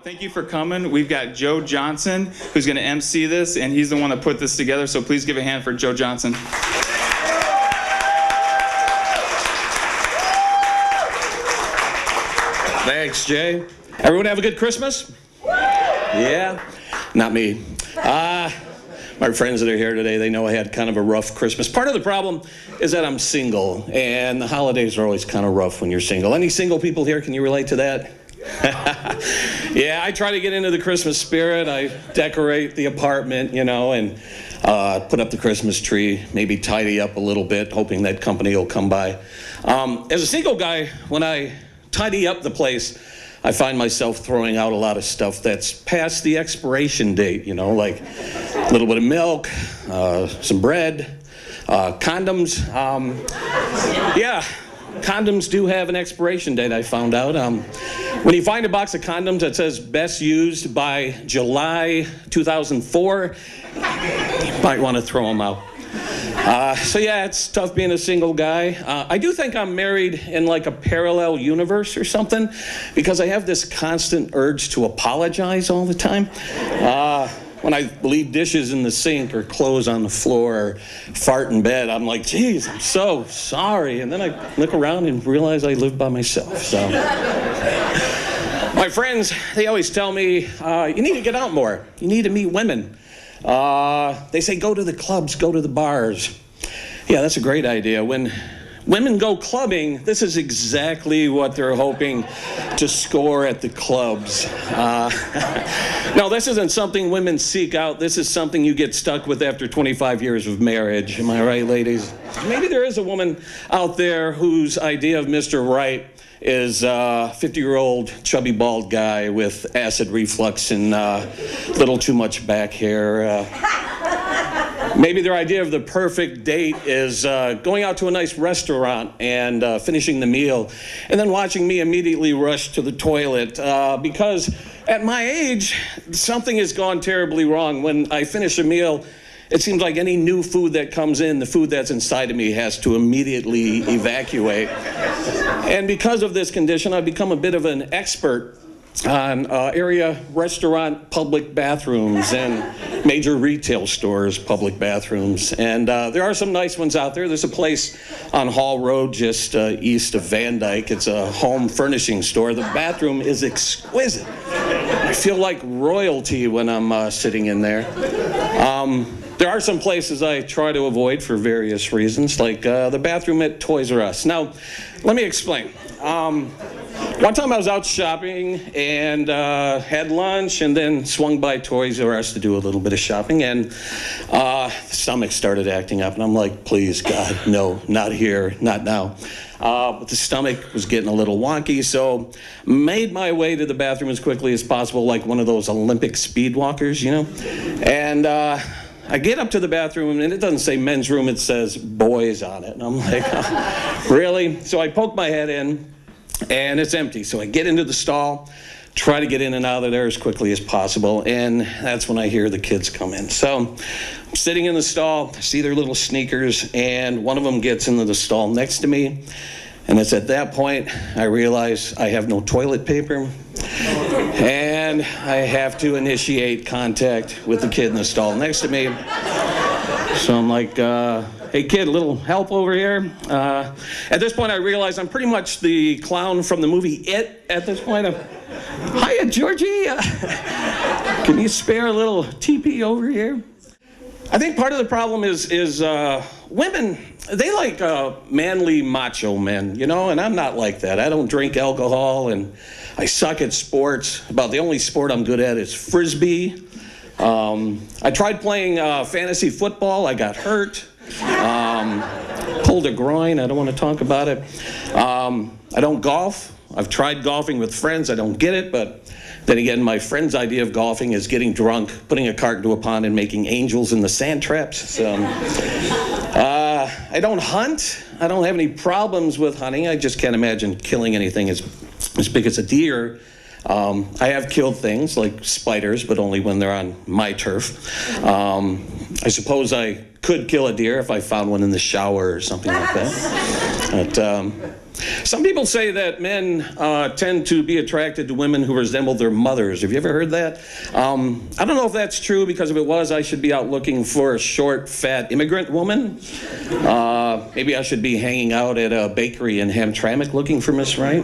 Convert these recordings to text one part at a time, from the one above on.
Thank you for coming. We've got Joe Johnson, who's going to MC this, and he's the one that put this together, so please give a hand for Joe Johnson. Thanks, Jay. Everyone have a good Christmas? Yeah? Not me. My friends that are here today, they know I had kind of a rough Christmas. Part of the problem is that I'm single, and the holidays are always kind of rough when you're single. Any single people here, can you relate to that? Yeah, I try to get into the Christmas spirit. I decorate the apartment, you know, and put up the Christmas tree, maybe tidy up a little bit, hoping that company will come by. As a single guy, when I tidy up the place, I find myself throwing out a lot of stuff that's past the expiration date, you know, like a little bit of milk, some bread, condoms. Yeah, condoms do have an expiration date, I found out. When you find a box of condoms that says best used by July 2004, you might want to throw them out. So yeah, it's tough being a single guy. I do think I'm married in like a parallel universe or something, because I have this constant urge to apologize all the time. When I leave dishes in the sink or clothes on the floor or fart in bed, I'm like, geez, I'm so sorry. And then I look around and realize I live by myself. So my friends, they always tell me, you need to get out more. You need to meet women. They say, go to the clubs, go to the bars. Yeah, that's a great idea. When women go clubbing, this is exactly what they're hoping to score at the clubs. No, this isn't something women seek out. This is something you get stuck with after 25 years of marriage. Am I right, ladies? Maybe there is a woman out there whose idea of Mr. Right is a 50-year-old chubby bald guy with acid reflux and little too much back hair. Maybe their idea of the perfect date is going out to a nice restaurant and finishing the meal and then watching me immediately rush to the toilet because at my age, something has gone terribly wrong. When I finish a meal, it seems like any new food that comes in, the food that's inside of me has to immediately evacuate. And because of this condition, I've become a bit of an expert on area restaurant public bathrooms and major retail stores public bathrooms. And there are some nice ones out there. There's a place on Hall Road just east of Van Dyke. It's a home furnishing store. The bathroom is exquisite. I feel like royalty when I'm sitting in there. There are some places I try to avoid for various reasons, like the bathroom at Toys R Us. Now, let me explain. One time I was out shopping and had lunch and then swung by Toys R Us to do a little bit of shopping, and the stomach started acting up, and I'm like, please, God, no, not here, not now. But the stomach was getting a little wonky, so made my way to the bathroom as quickly as possible, like one of those Olympic speed walkers, you know? And I get up to the bathroom, and it doesn't say men's room, it says boys on it. And I'm like, oh, really? So I poke my head in, and it's empty. So I get into the stall, try to get in and out of there as quickly as possible, and that's when I hear the kids come in. So I'm sitting in the stall, I see their little sneakers, and one of them gets into the stall next to me. And it's at that point I realize I have no toilet paper, and I have to initiate contact with the kid in the stall next to me. So I'm like, hey kid, a little help over here? At this point I realize I'm pretty much the clown from the movie It at this point. Hiya, Georgie, can you spare a little TP over here? I think part of the problem is women, they like manly macho men, you know, and I'm not like that. I don't drink alcohol, and I suck at sports. About the only sport I'm good at is Frisbee. I tried playing fantasy football. I got hurt. Pulled a groin. I don't want to talk about it. I don't golf. I've tried golfing with friends. I don't get it, but then again, my friend's idea of golfing is getting drunk, putting a cart into a pond, and making angels in the sand traps. So, I don't hunt. I don't have any problems with hunting. I just can't imagine killing anything as big as a deer. I have killed things like spiders, but only when they're on my turf. I suppose I could kill a deer if I found one in the shower or something like that. But, some people say that men tend to be attracted to women who resemble their mothers. Have you ever heard that? I don't know if that's true, because if it was, I should be out looking for a short, fat immigrant woman. Maybe I should be hanging out at a bakery in Hamtramck looking for Miss Right.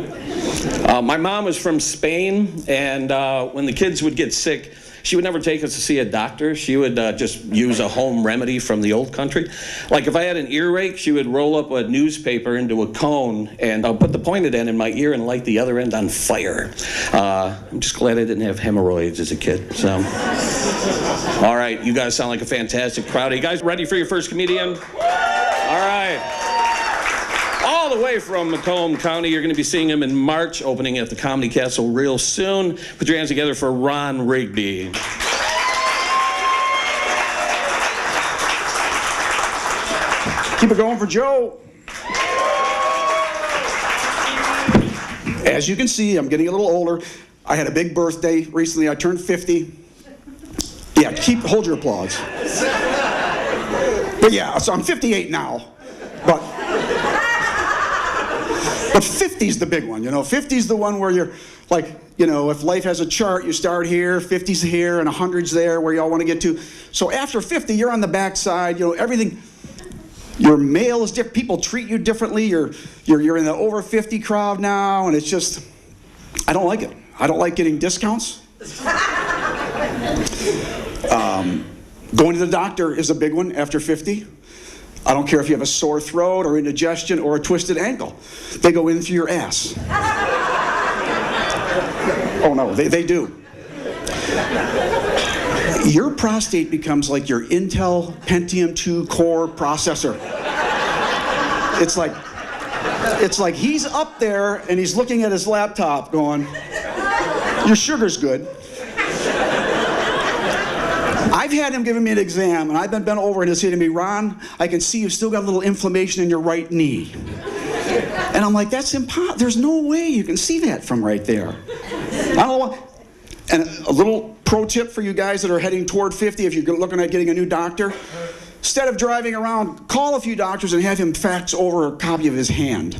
My mom was from Spain, and when the kids would get sick, she would never take us to see a doctor. She would just use a home remedy from the old country. Like if I had an earache, she would roll up a newspaper into a cone and put the pointed end in my ear and light the other end on fire. I'm just glad I didn't have hemorrhoids as a kid. So, all right, you guys sound like a fantastic crowd. Are you guys ready for your first comedian? All right. All the way from Macomb County, you're going to be seeing him in March, opening at the Comedy Castle real soon. Put your hands together for Ron Rigby. Keep it going for Joe. As you can see, I'm getting a little older. I had a big birthday recently. I turned 50. Yeah, hold your applause. But yeah, so I'm 58 now. But 50's the big one, you know. 50's the one where you're like, you know, if life has a chart, you start here, 50's here, and 100's there, where y'all want to get to. So after 50, you're on the backside, you know, everything. Your mail is different. People treat you differently. You're in the over 50 crowd now, and it's just, I don't like it. I don't like getting discounts. Going to the doctor is a big one after 50. I don't care if you have a sore throat or indigestion or a twisted ankle. They go in through your ass. Oh no, they do. Your prostate becomes like your Intel Pentium 2 core processor. It's like he's up there and he's looking at his laptop going, your sugar's good. I've had him giving me an exam, and I've been bent over and he's saying to me, Ron, I can see you've still got a little inflammation in your right knee. And I'm like, that's impossible. There's no way you can see that from right there. I don't know what. And a little pro tip for you guys that are heading toward 50, if you're looking at getting a new doctor, instead of driving around, call a few doctors and have him fax over a copy of his hand.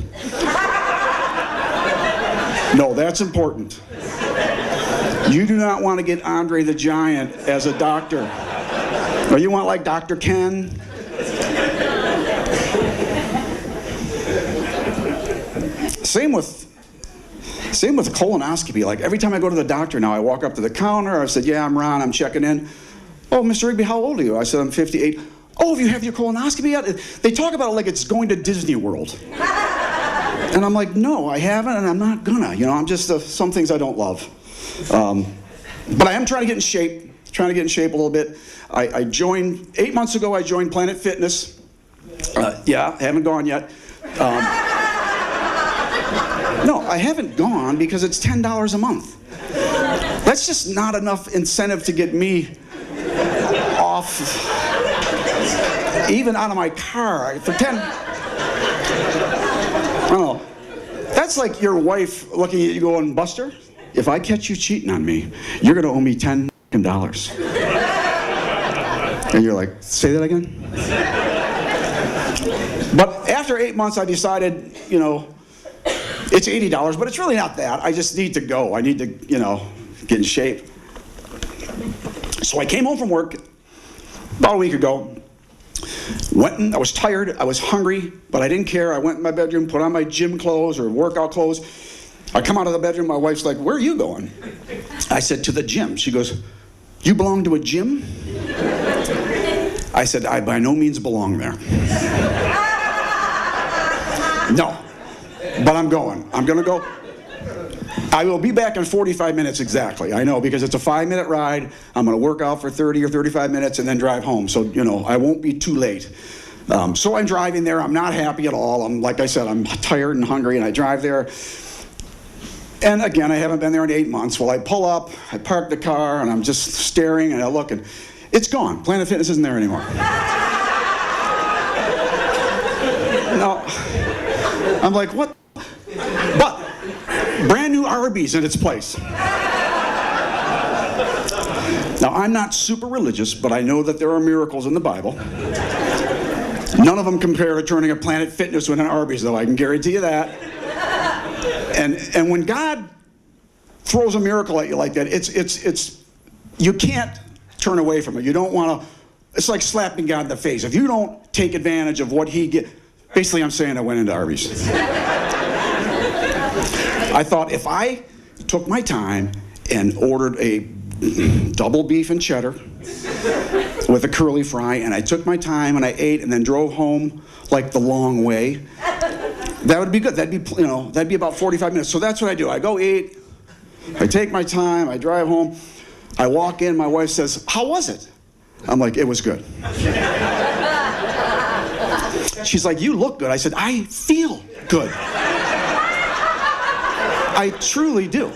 No, that's important. You do not want to get Andre the Giant as a doctor. Or you want like Dr. Ken. Same with colonoscopy. Like every time I go to the doctor now, I walk up to the counter, I said, yeah, I'm Ron, I'm checking in. Oh, Mr. Rigby, how old are you? I said, I'm 58. Oh, have you had your colonoscopy yet? They talk about it like it's going to Disney World. And I'm like, no, I haven't, and I'm not gonna. You know, I'm just, some things I don't love. But I am trying to get in shape, a little bit. I joined, 8 months ago, I joined Planet Fitness. Yeah, haven't gone yet. No, I haven't gone because it's $10 a month. That's just not enough incentive to get me off, even out of my car. For 10, I don't know. That's like your wife looking at you going, Buster, if I catch you cheating on me, you're going to owe me $10. And you're like, say that again? But after 8 months, I decided, you know, it's $80, but it's really not that. I just need to go. I need to, you know, get in shape. So I came home from work about a week ago. I was tired, I was hungry, but I didn't care. I went in my bedroom, put on my gym clothes or workout clothes. I come out of the bedroom, my wife's like, where are you going? I said, to the gym. She goes, you belong to a gym? I said, I by no means belong there. No, but I'm going. I'm gonna go. I will be back in 45 minutes exactly. I know, because it's a 5-minute ride. I'm gonna work out for 30 or 35 minutes and then drive home. So, you know, I won't be too late. So I'm driving there. I'm not happy at all. Like I said, I'm tired and hungry, and I drive there. And again, I haven't been there in 8 months. Well, I pull up, I park the car, and I'm just staring, and I look, and it's gone. Planet Fitness isn't there anymore. No. I'm like, what? But brand new Arby's in its place. Now, I'm not super religious, but I know that there are miracles in the Bible. None of them compare to turning a Planet Fitness with an Arby's, though, I can guarantee you that. And when God throws a miracle at you like that, it's you can't turn away from it. You don't want to, it's like slapping God in the face. If you don't take advantage of what he get, basically I'm saying I went into Arby's. I thought if I took my time and ordered a double beef and cheddar with a curly fry, and I took my time and I ate and then drove home like the long way, that would be good. That'd be about 45 minutes. So that's what I do. I go eat, I take my time, I drive home, I walk in, my wife says, "How was it?" I'm like, "It was good." She's like, "You look good." I said, "I feel good. I truly do."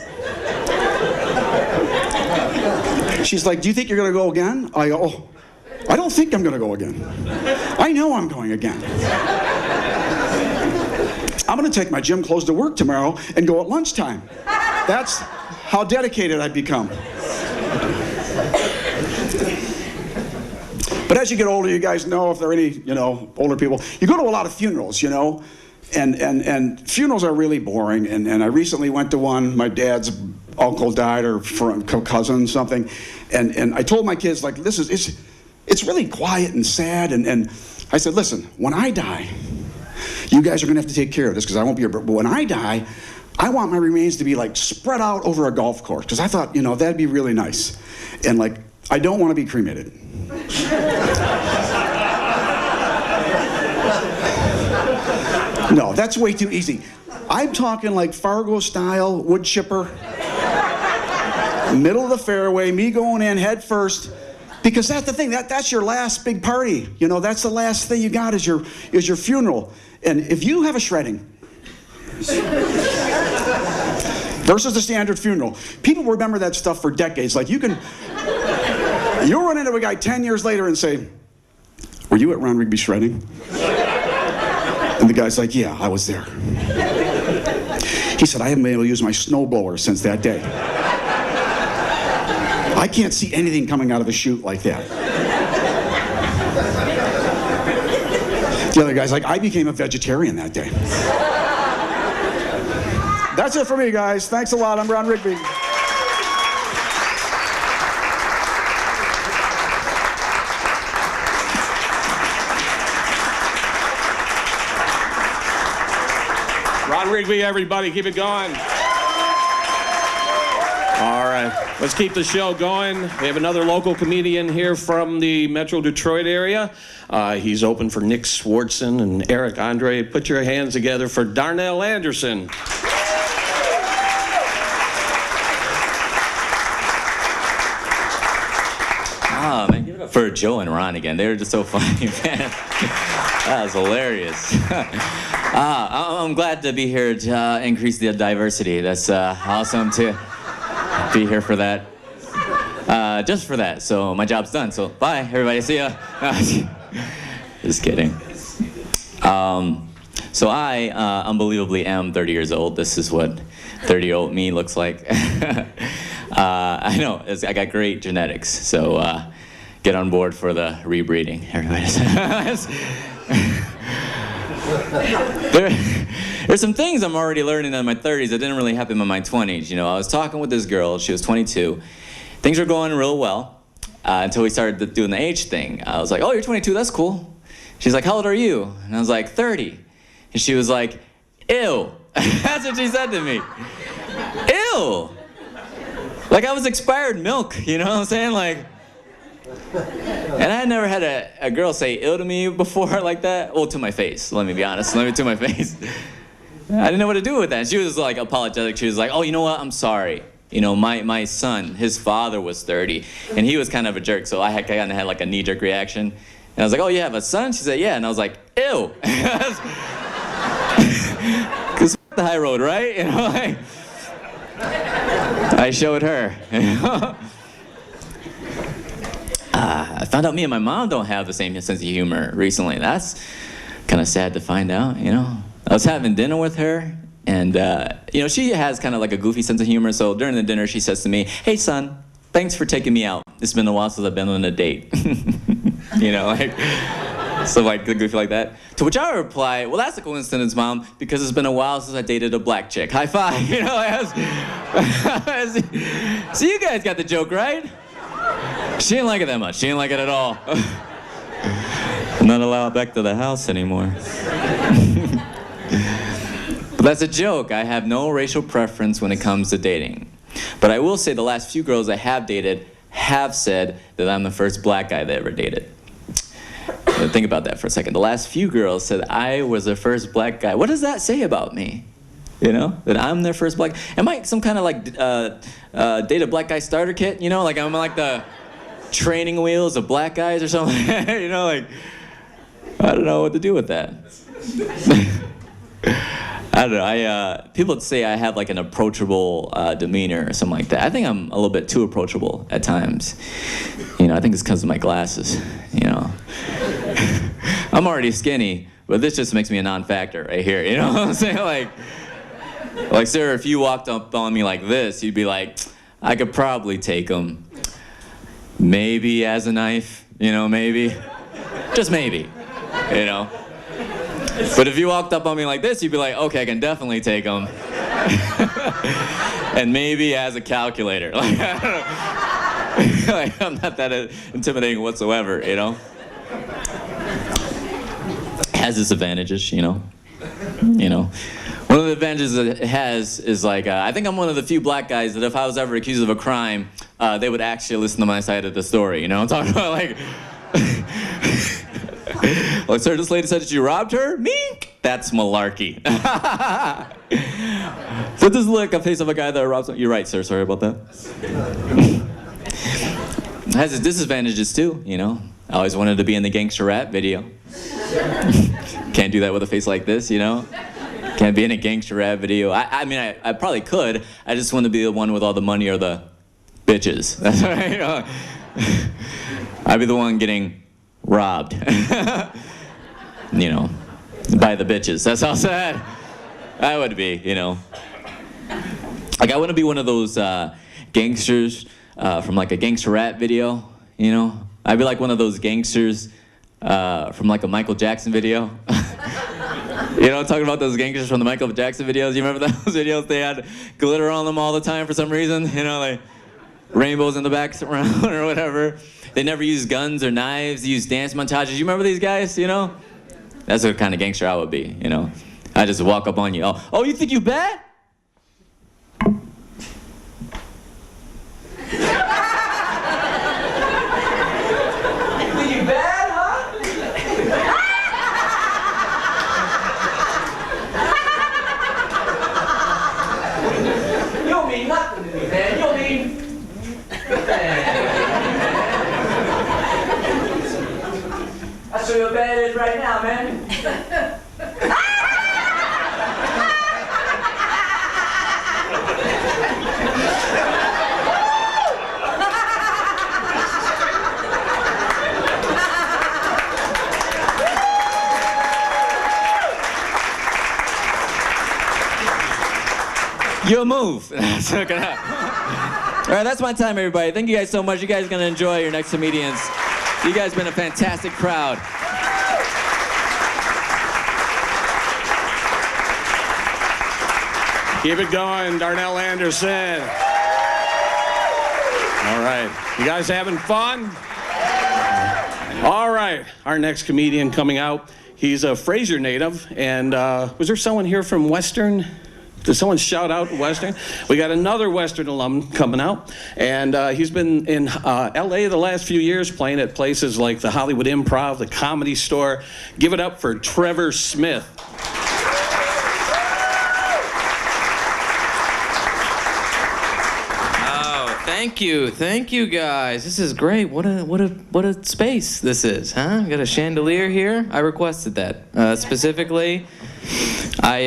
She's like, "Do you think you're going to go again?" I go, "Oh, I don't think I'm going to go again. I know I'm going again. I'm going to take my gym clothes to work tomorrow and go at lunchtime." That's how dedicated I've become. But as you get older, you guys know, if there are any, older people, you go to a lot of funerals, and funerals are really boring. And I recently went to one. My dad's uncle died, or cousin, something. And I told my kids, like, it's really quiet and sad. And I said, "Listen, when I die, you guys are going to have to take care of this because I won't be here. But when I die, I want my remains to be like spread out over a golf course, because I thought, that'd be really nice. And like, I don't want to be cremated." No, that's way too easy. I'm talking like Fargo style, wood chipper, middle of the fairway, me going in head first, because that's the thing. That's your last big party. That's the last thing you got is your funeral. And if you have a shredding versus the standard funeral, people remember that stuff for decades. Like you'll run into a guy 10 years later and say, "Were you at Ron Rigby's shredding?" And the guy's like, "Yeah, I was there." He said, "I haven't been able to use my snowblower since that day. I can't see anything coming out of a chute like that." The other guy's like, "I became a vegetarian that day." That's it for me, guys. Thanks a lot. I'm Ron Rigby. Ron Rigby, everybody, keep it going. All right, let's keep the show going. We have another local comedian here from the Metro Detroit area. He's open for Nick Swartzen and Eric Andre. Put your hands together for Darnell Anderson. Oh, man, give it up for Joe and Ron again. They were just so funny, man. That was hilarious. I'm glad to be here to increase the diversity. That's awesome to be here for that. Just for that. So my job's done. So bye, everybody. See ya. Just kidding. So I unbelievably am 30 years old. This is what 30-year-old me looks like. I know, I got great genetics, so get on board for the rebreeding, everybody. There's some things I'm already learning in my 30s that didn't really happen in my 20s. I was talking with this girl, she was 22. Things were going real well until we started doing the age thing. I was like, "Oh, you're 22, that's cool." She's like, "How old are you?" And I was like, 30. And she was like, "Ew." That's what she said to me. Ew. Like I was expired milk, you know what I'm saying? Like, and I had never had a girl say "ew" to me before like that. Well, to my face, let me be honest. To my face. I didn't know what to do with that. She was like apologetic. She was like, "Oh, you know what? I'm sorry. My son, his father was 30, and he was kind of a jerk, so I kind of had like a knee-jerk reaction. And I was like, "Oh, you have a son?" She said, "Yeah." And I was like, "Ew." Because the high road, right? Like, I showed her. I found out me and my mom don't have the same sense of humor recently. That's kind of sad to find out, I was having dinner with her, and, she has kind of like a goofy sense of humor, so during the dinner she says to me, "Hey, son, thanks for taking me out. It's been a while since I've been on a date." So like goofy like that. To which I would reply, well, that's a coincidence, Mom, because it's been a while since I dated a black chick. High five, you know. So you guys got the joke, right? She didn't like it that much. She didn't like it at all. I'm not allowed back to the house anymore. But that's a joke. I have no racial preference when it comes to dating. But I will say the last few girls I have dated have said that I'm the first black guy they ever dated. Think about that for a second. The last few girls said I was the first black guy. What does that say about me? You know, that I'm their first black. Am I some kind of like date a black guy starter kit? You know, like I'm like the training wheels of black guys or something. You know, like I don't know what to do with that. I don't know. People say I have like an approachable demeanor or something like that. I think I'm a little bit too approachable at times. You know, I think it's because of my glasses. You know, I'm already skinny, but this just makes me a non-factor right here. You know what I'm saying? Like, sir, if you walked up on me like this, you'd be like, I could probably take him. Maybe as a knife. You know, maybe. Just maybe. You know. But if you walked up on me like this, you'd be like, okay, I can definitely take him. And maybe as a calculator. Like, I don't know. Like, I'm not that intimidating whatsoever, you know? It has its advantages, you know? You know? One of the advantages that it has is like, I think I'm one of the few black guys that if I was ever accused of a crime, they would actually listen to my side of the story, you know? I'm talking about like... Oh, sir, this lady said that you robbed her? Mink! That's malarkey. So this is like a face of a guy that robs. You're right, sir. Sorry about that. It has its disadvantages too, you know. I always wanted to be in the gangster rap video. Can't do that with a face like this, you know. Can't be in a gangster rap video. I mean, I probably could. I just want to be the one with all the money or the bitches. That's right. You know? I'd be the one getting robbed, you know, by the bitches. That's how sad I would be, you know. Like I want to be one of those gangsters from like a gangster rap video, you know. I'd be like one of those gangsters from like a Michael Jackson video. You know, talking about those gangsters from the Michael Jackson videos. You remember those videos? They had glitter on them all the time for some reason. You know, like rainbows in the background or whatever. They never used guns or knives. They used dance montages. You remember these guys, you know? That's the kind of gangster I would be, you know? I just walk up on you. Oh, you think you bad? You think you bad, huh? You don't mean nothing to me, man. You don't mean... I'll show you how bad it is right now, man. You'll move. That's not gonna happen. All right, that's my time, everybody. Thank you guys so much. You guys are gonna enjoy your next comedians. You guys have been a fantastic crowd. Keep it going, Darnell Anderson. All right, you guys having fun? All right, our next comedian coming out, he's a Fraser native, and was there someone here from Western? Did someone shout out Western? We got another Western alum coming out, and he's been in LA the last few years playing at places like the Hollywood Improv, the Comedy Store. Give it up for Trevor Smith. Thank you guys. This is great. What a space this is, huh? Got a chandelier here. I requested that specifically. I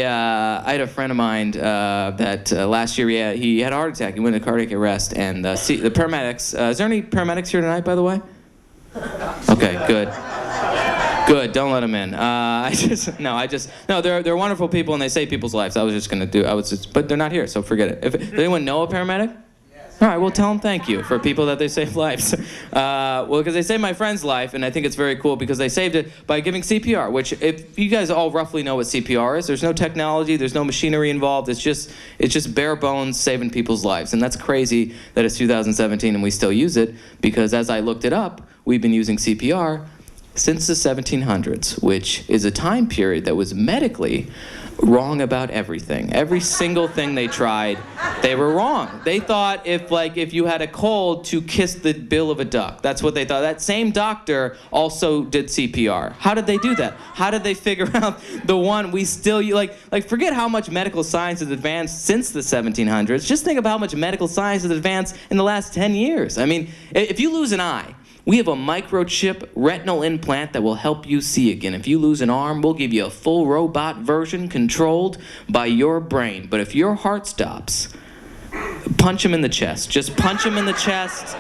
had a friend of mine that last year he had a heart attack. He went into cardiac arrest, and the paramedics. Is there any paramedics here tonight, by the way? Okay, good. Good. Don't let them in. No. They're wonderful people, and they save people's lives. I was just gonna do. But they're not here, so forget it. Does anyone know a paramedic? All right, well, tell them thank you for people that they saved lives. Well, because they saved my friend's life, and I think it's very cool because they saved it by giving CPR, which if you guys all roughly know what CPR is, there's no technology, there's no machinery involved. It's just bare bones saving people's lives. And that's crazy that it's 2017 and we still use it because as I looked it up, we've been using CPR since the 1700s, which is a time period that was medically wrong about everything. Every single thing they tried, they were wrong. They thought if you had a cold to kiss the bill of a duck. That's what they thought. That same doctor also did CPR. How did they do that? How did they figure out the one we still like forget how much medical science has advanced since the 1700s. Just think of how much medical science has advanced in the last 10 years. I mean, if you lose an eye, we have a microchip retinal implant that will help you see again. If you lose an arm, we'll give you a full robot version controlled by your brain. But if your heart stops, punch him in the chest. Just punch him in the chest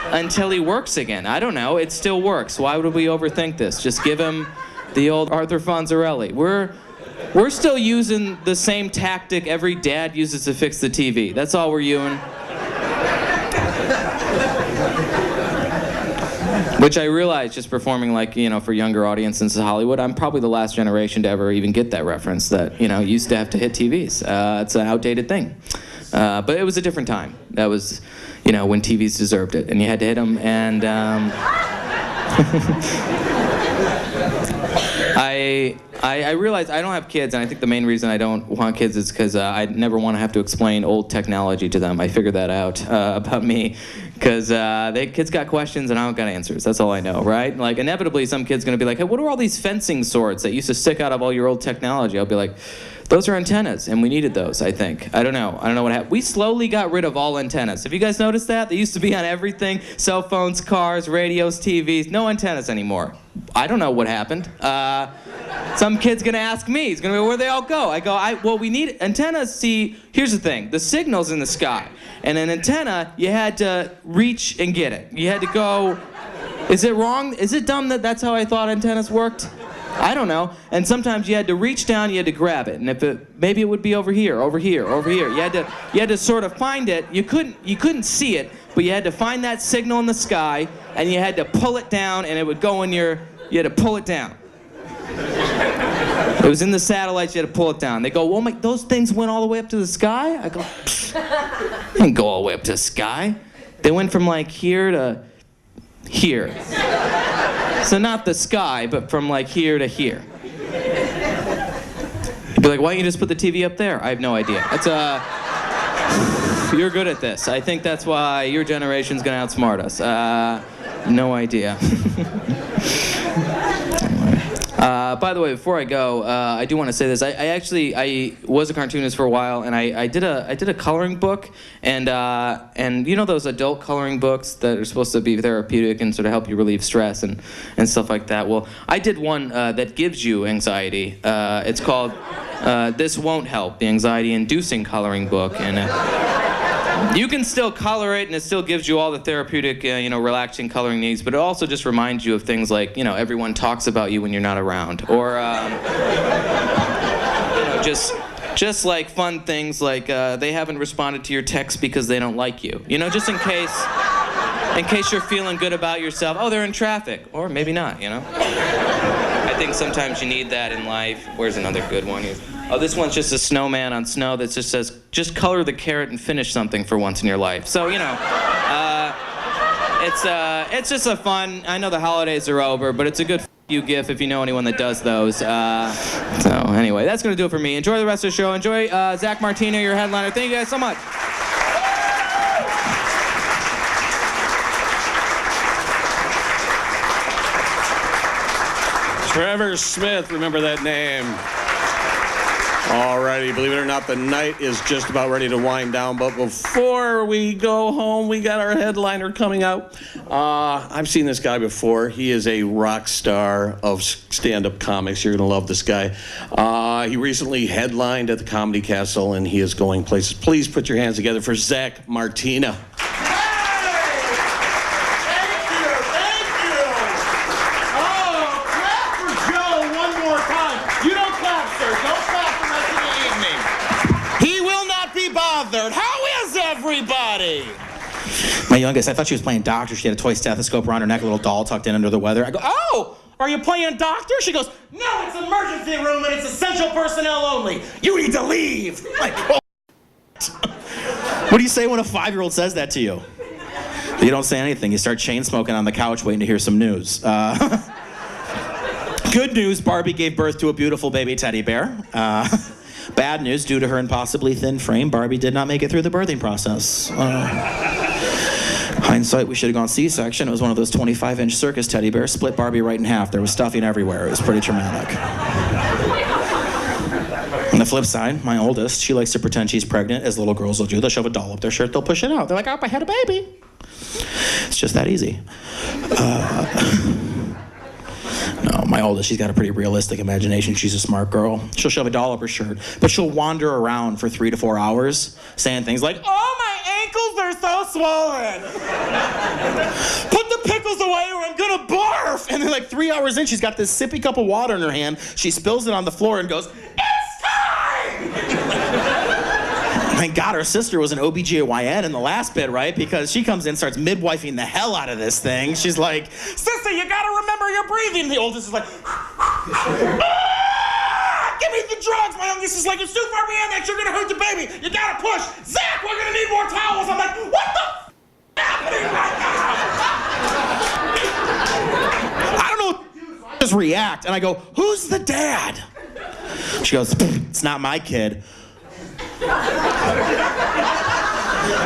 until he works again. I don't know. It still works. Why would we overthink this? Just give him the old Arthur Fonzarelli. We're still using the same tactic every dad uses to fix the TV. That's all we're using. Which I realize just performing for younger audiences in Hollywood, I'm probably the last generation to ever even get that reference that, used to have to hit TVs. It's an outdated thing. But it was a different time. That was, when TVs deserved it and you had to hit them. And I realize I don't have kids, and I think the main reason I don't want kids is because I never want to have to explain old technology to them. I figured that out about me, because kids got questions and I don't got answers. That's all I know, right? Like inevitably, some kid's gonna be like, "Hey, what are all these fencing swords that used to stick out of all your old technology?" I'll be like, "Those are antennas, and we needed those, I think." I don't know what happened. We slowly got rid of all antennas. Have you guys noticed that? They used to be on everything: cell phones, cars, radios, TVs. No antennas anymore. I don't know what happened. Some kid's gonna ask me. He's gonna be, "Where'd they all go?" I go, well, we need antennas. See, here's the thing: the signal's in the sky, and an antenna, you had to reach and get it. You had to go. Is it wrong? Is it dumb that that's how I thought antennas worked? I don't know. And sometimes you had to reach down, you had to grab it, and maybe it would be over here, over here, over here. You had to sort of find it. You couldn't see it, but you had to find that signal in the sky, and you had to pull it down, and it would go in you had to pull it down. It was in the satellites, you had to pull it down. They go, "Well, those things went all the way up to the sky?" I go, "They didn't go all the way up to the sky. They went from here to here." So not the sky, but from here to here. You'd be like, "Why don't you just put the TV up there?" I have no idea. That's you're good at this. I think that's why your generation's gonna outsmart us. No idea. By the way, before I go, I do want to say this. I was a cartoonist for a while, and I did a coloring book, and those adult coloring books that are supposed to be therapeutic and sort of help you relieve stress and stuff like that. Well, I did one that gives you anxiety. It's called "This Won't Help," the anxiety-inducing coloring book, and. You can still color it, and it still gives you all the therapeutic, relaxing coloring needs, but it also just reminds you of things like, everyone talks about you when you're not around, or, just like fun things like they haven't responded to your text because they don't like you. Just in case you're feeling good about yourself. Oh, they're in traffic, or maybe not. I think sometimes you need that in life. Where's another good one? Oh, this one's just a snowman on snow that just says, "Just color the carrot and finish something for once in your life." So, it's just a fun, I know the holidays are over, but it's a good you gif if you know anyone that does those. So anyway, that's going to do it for me. Enjoy the rest of the show. Enjoy Zach Martina, your headliner. Thank you guys so much. Trevor Smith, remember that name. Alrighty, believe it or not, the night is just about ready to wind down, but before we go home, we got our headliner coming out. I've seen this guy before. He is a rock star of stand-up comics. You're gonna love this guy. He recently headlined at the Comedy Castle, and he is going places. Please put your hands together for Zach Martina. How is everybody? My youngest, I thought she was playing doctor. She had a toy stethoscope around her neck, a little doll tucked in under the weather. I go, oh, are you playing doctor? She goes, no, it's emergency room and it's essential personnel only. You need to leave. Like, oh. What do you say when a 5-year-old says that to you? You don't say anything. You start chain smoking on the couch waiting to hear some news. Good news, Barbie gave birth to a beautiful baby teddy bear. Bad news, due to her impossibly thin frame, Barbie did not make it through the birthing process. Hindsight, we should have gone C-section. It was one of those 25-inch circus teddy bears, split Barbie right in half. There was stuffing everywhere. It was pretty traumatic. On the flip side, my oldest, she likes to pretend she's pregnant, as little girls will do. They'll shove a doll up their shirt, they'll push it out. They're like, oh, I had a baby. It's just that easy. No, my oldest, she's got a pretty realistic imagination. She's a smart girl. She'll shove a doll up her shirt, but she'll wander around for 3 to 4 hours saying things like, oh, my ankles are so swollen. Put the pickles away or I'm gonna barf. And then like 3 hours in, she's got this sippy cup of water in her hand. She spills it on the floor and goes, it's time! Thank God her sister was an OBGYN in the last bit, right? Because she comes in, starts midwifing the hell out of this thing. She's like, sister, you gotta remember your breathing. The oldest is like, ah, give me the drugs. My youngest is like, it's too far beyond that. You're gonna hurt the baby. You gotta push. Zach, we're gonna need more towels. I'm like, what the happening right now? I don't know. I just react, and I go, who's the dad? She goes, it's not my kid.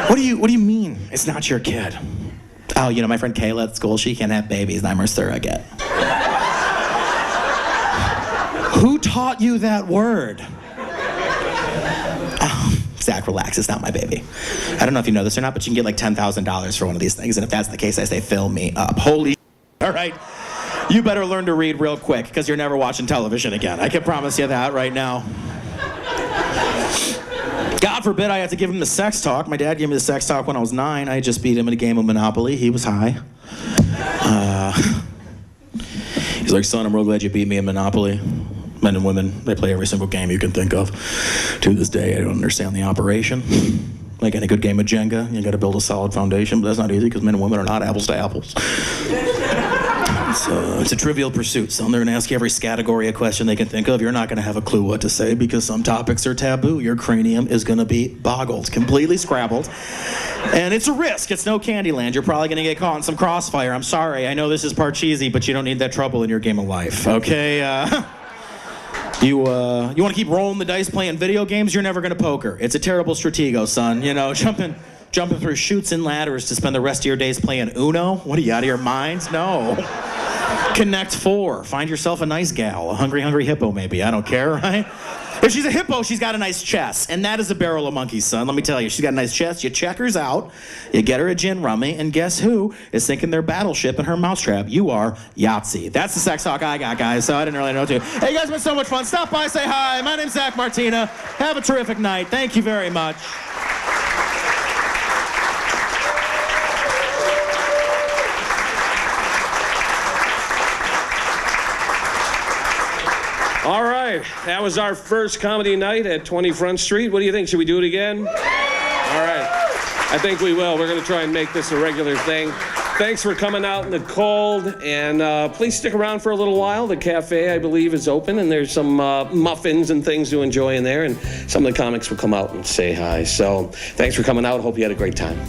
What do you mean it's not your kid? Oh, you know, my friend Kayla at school, she can't have babies, and I'm her surrogate. Who taught you that word? Oh, Zach, relax, it's not my baby. I don't know if you know this or not, but you can get like $10,000 for one of these things, and if that's the case, I say fill me up. Holy shit. All right. You better learn to read real quick, because you're never watching television again. I can promise you that right now. God forbid I have to give him the sex talk. My dad gave me the sex talk when I was 9. I just beat him in a game of Monopoly. He was high. He's like, son, I'm real glad you beat me in Monopoly. Men and women, they play every single game you can think of. To this day, I don't understand the operation. Like any good game of Jenga, you gotta build a solid foundation, but that's not easy because men and women are not apples to apples. It's a trivial pursuit, son. They're gonna ask you every category of question they can think of. You're not gonna have a clue what to say because some topics are taboo. Your cranium is gonna be boggled, completely scrabbled. And it's a risk. It's no Candyland. You're probably gonna get caught in some crossfire. I'm sorry, I know this is part cheesy, but you don't need that trouble in your game of life, okay? You want to keep rolling the dice playing video games? You're never gonna poker. It's a terrible stratego, son. You know, jumping through chutes and ladders to spend the rest of your days playing Uno? What are you, out of your minds? No. Connect 4. Find yourself a nice gal, a hungry hippo maybe. I don't care, right? If she's a hippo, she's got a nice chest, and that is a barrel of monkeys, son. Let me tell you, she's got a nice chest. You check hers out, you get her a gin rummy, and guess who is sinking their battleship in her mousetrap? You are Yahtzee. That's the sex talk I got, guys, so I didn't really know what to do. Hey, you guys, it's been so much fun. Stop by, say hi. My name's Zach Martina. Have a terrific night. Thank you very much. All right, that was our first comedy night at 20 Front Street. What do you think? Should we do it again? All right, I think we will. We're going to try and make this a regular thing. Thanks for coming out in the cold, and please stick around for a little while. The cafe, I believe, is open, and there's some muffins and things to enjoy in there, and some of the comics will come out and say hi. So thanks for coming out. Hope you had a great time.